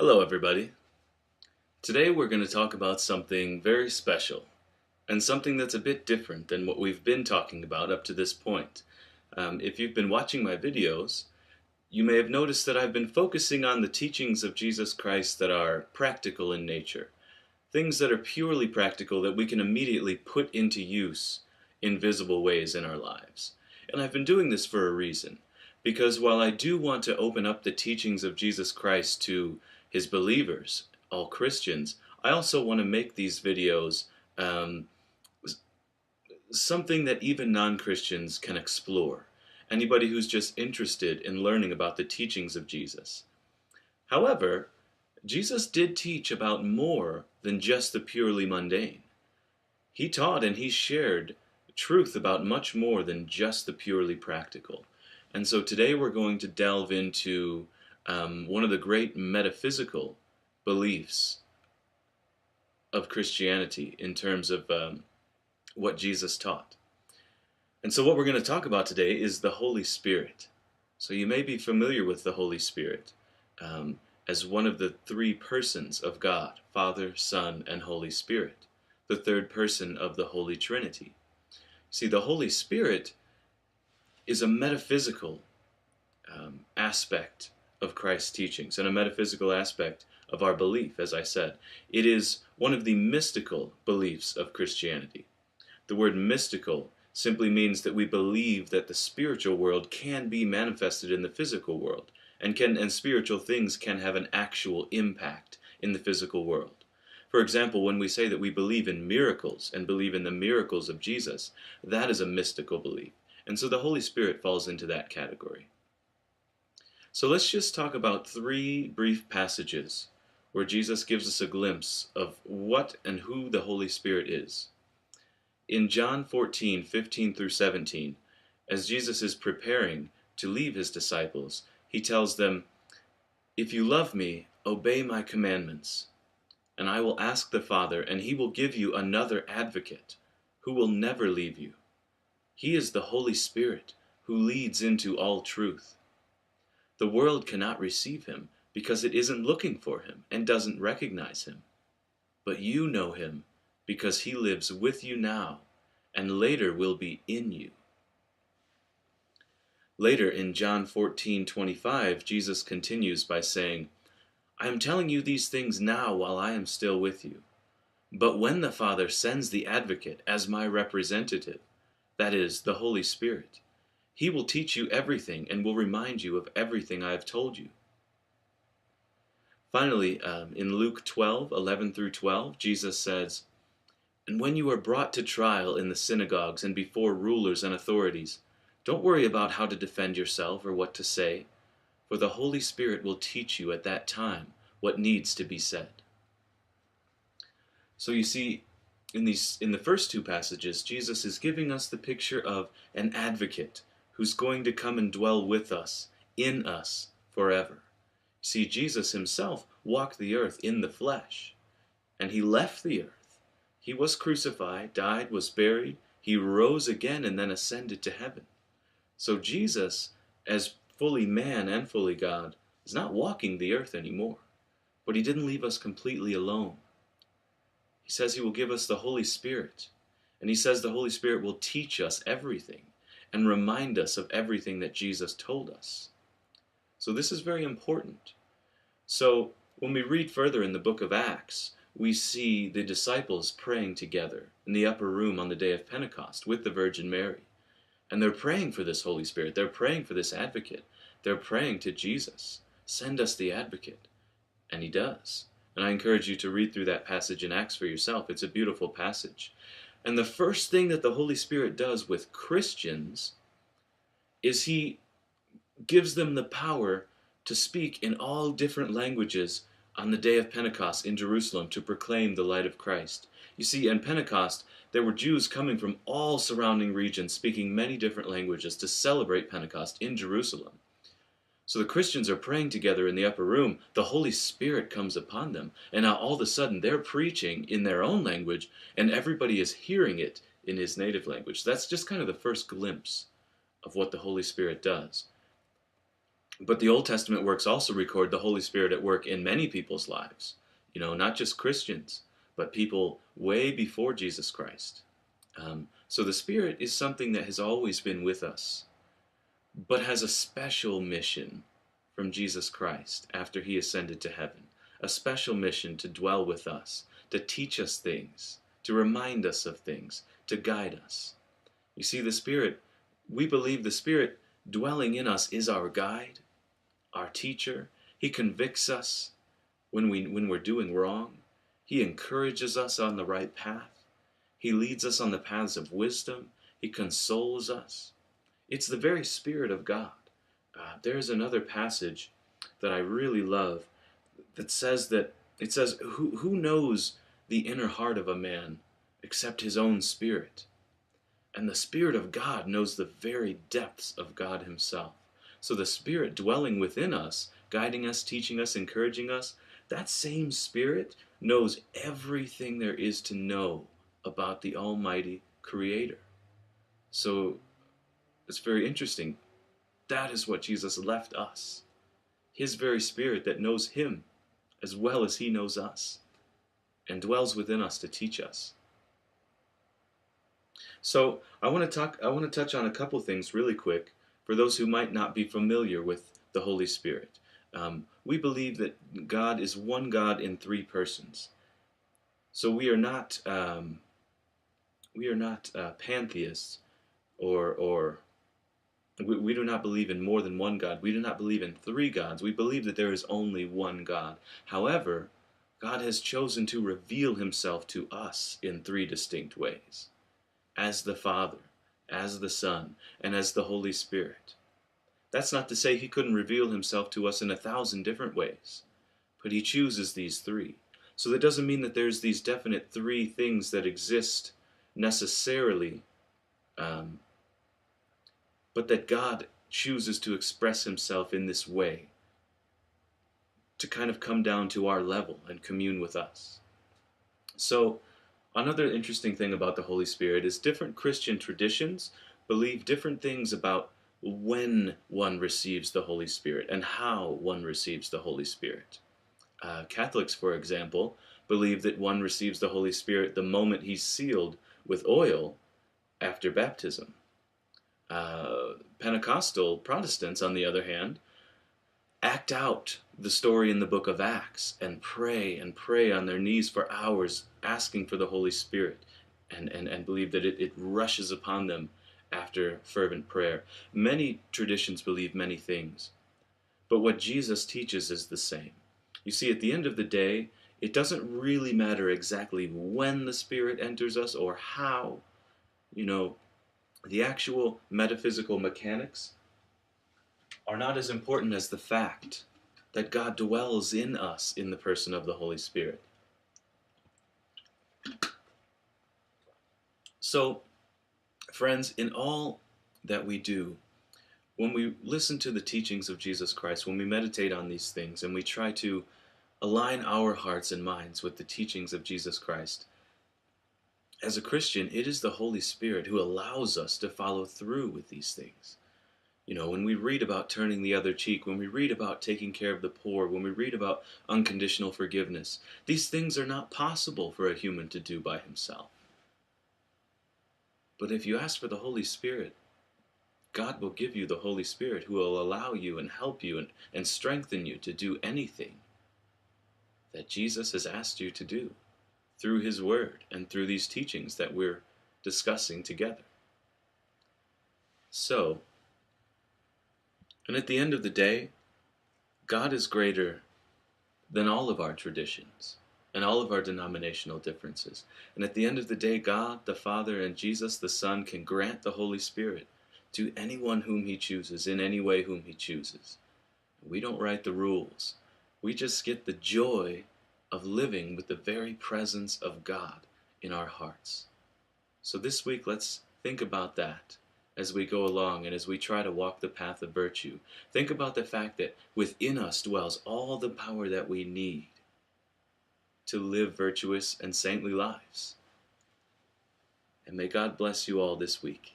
Hello, everybody. Today we're going to talk about something very special and something that's a bit different than what we've been talking about up to this point. If you've been watching my videos, you may have noticed that I've been focusing on the teachings of Jesus Christ that are practical in nature, things that are purely practical that we can immediately put into use in visible ways in our lives. And I've been doing this for a reason, because while I do want to open up the teachings of Jesus Christ to his believers, all Christians, I also want to make these videos um, something that even non-Christians can explore. Anybody who's just interested in learning about the teachings of Jesus. However, Jesus did teach about more than just the purely mundane. He taught and he shared truth about much more than just the purely practical. And so today we're going to delve into one of the great metaphysical beliefs of Christianity in terms of what Jesus taught. And so what we're going to talk about today is the Holy Spirit. So you may be familiar with the Holy Spirit as one of the three persons of God, Father, Son, and Holy Spirit, the third person of the Holy Trinity. See, the Holy Spirit is a metaphysical aspect of Christ's teachings and a metaphysical aspect of our belief, as I said. It is one of the mystical beliefs of Christianity. The word mystical simply means that we believe that the spiritual world can be manifested in the physical world, and spiritual things can have an actual impact in the physical world. For example, when we say that we believe in miracles and believe in the miracles of Jesus, that is a mystical belief. And so the Holy Spirit falls into that category. So let's just talk about three brief passages where Jesus gives us a glimpse of what and who the Holy Spirit is. In John 14:15 through 17, as Jesus is preparing to leave his disciples, he tells them, "If you love me, obey my commandments, and I will ask the Father, and he will give you another advocate who will never leave you. He is the Holy Spirit who leads into all truth. The world cannot receive him because it isn't looking for him and doesn't recognize him. But you know him because he lives with you now and later will be in you." Later in John 14:25, Jesus continues by saying, "I am telling you these things now while I am still with you. But when the Father sends the Advocate as my representative, that is, the Holy Spirit, he will teach you everything and will remind you of everything I have told you." Finally, in Luke 12:11 through 12, Jesus says, "And when you are brought to trial in the synagogues and before rulers and authorities, don't worry about how to defend yourself or what to say, for the Holy Spirit will teach you at that time what needs to be said." So you see, in the first two passages, Jesus is giving us the picture of an advocate who's going to come and dwell with us, in us, forever. See, Jesus himself walked the earth in the flesh, and he left the earth. He was crucified, died, was buried, he rose again, and then ascended to heaven. So Jesus, as fully man and fully God, is not walking the earth anymore, but he didn't leave us completely alone. He says he will give us the Holy Spirit, and he says the Holy Spirit will teach us everything and remind us of everything that Jesus told us. So this is very important. So when we read further in the book of Acts, we see the disciples praying together in the upper room on the day of Pentecost with the Virgin Mary. And they're praying for this Holy Spirit. They're praying for this advocate. They're praying to Jesus, "Send us the advocate." And he does. And I encourage you to read through that passage in Acts for yourself. It's a beautiful passage. And the first thing that the Holy Spirit does with Christians is he gives them the power to speak in all different languages on the day of Pentecost in Jerusalem to proclaim the light of Christ. You see, in Pentecost, there were Jews coming from all surrounding regions speaking many different languages to celebrate Pentecost in Jerusalem. So the Christians are praying together in the upper room. The Holy Spirit comes upon them, and now all of a sudden they're preaching in their own language, and everybody is hearing it in his native language. That's just kind of the first glimpse of what the Holy Spirit does. But the Old Testament works also record the Holy Spirit at work in many people's lives. Not just Christians, but people way before Jesus Christ. So the Spirit is something that has always been with us, but has a special mission from Jesus Christ after he ascended to heaven. A special mission to dwell with us, to teach us things, to remind us of things, to guide us. You see, the Spirit, we believe the Spirit dwelling in us is our guide, our teacher. He convicts us when we're doing wrong. He encourages us on the right path. He leads us on the paths of wisdom. He consoles us. It's the very Spirit of God. There's another passage that I really love that says who knows the inner heart of a man except his own spirit? And the Spirit of God knows the very depths of God himself. So the Spirit dwelling within us, guiding us, teaching us, encouraging us, that same Spirit knows everything there is to know about the Almighty Creator. So it's very interesting. That is what Jesus left us. His very Spirit that knows him as well as he knows us and dwells within us to teach us. So I want to touch on a couple things really quick for those who might not be familiar with the Holy Spirit. We believe that God is one God in three persons. So we are not pantheists, or we do not believe in more than one God. We do not believe in three gods. We believe that there is only one God. However, God has chosen to reveal himself to us in three distinct ways: as the Father, as the Son, and as the Holy Spirit. That's not to say he couldn't reveal himself to us in 1,000 different ways, but he chooses these three. So that doesn't mean that there's these definite three things that exist necessarily, but that God chooses to express himself in this way, to kind of come down to our level and commune with us. So another interesting thing about the Holy Spirit is different Christian traditions believe different things about when one receives the Holy Spirit and how one receives the Holy Spirit. Catholics, for example, believe that one receives the Holy Spirit the moment he's sealed with oil after baptism. Pentecostal Protestants, on the other hand, act out the story in the book of Acts and pray on their knees for hours asking for the Holy Spirit, and believe that it rushes upon them after fervent prayer. Many traditions believe many things, but what Jesus teaches is the same. You see, at the end of the day, it doesn't really matter exactly when the Spirit enters us or how. The actual metaphysical mechanics are not as important as the fact that God dwells in us in the person of the Holy Spirit. So, friends, in all that we do, when we listen to the teachings of Jesus Christ, when we meditate on these things, and we try to align our hearts and minds with the teachings of Jesus Christ, as a Christian, it is the Holy Spirit who allows us to follow through with these things. When we read about turning the other cheek, when we read about taking care of the poor, when we read about unconditional forgiveness, these things are not possible for a human to do by himself. But if you ask for the Holy Spirit, God will give you the Holy Spirit who will allow you and help you and strengthen you to do anything that Jesus has asked you to do through his word and through these teachings that we're discussing together. So, and at the end of the day, God is greater than all of our traditions and all of our denominational differences. And at the end of the day, God, the Father, and Jesus, the Son, can grant the Holy Spirit to anyone whom he chooses, in any way whom he chooses. We don't write the rules. We just get the joy of living with the very presence of God in our hearts. So this week, let's think about that as we go along and as we try to walk the path of virtue. Think about the fact that within us dwells all the power that we need to live virtuous and saintly lives. And may God bless you all this week.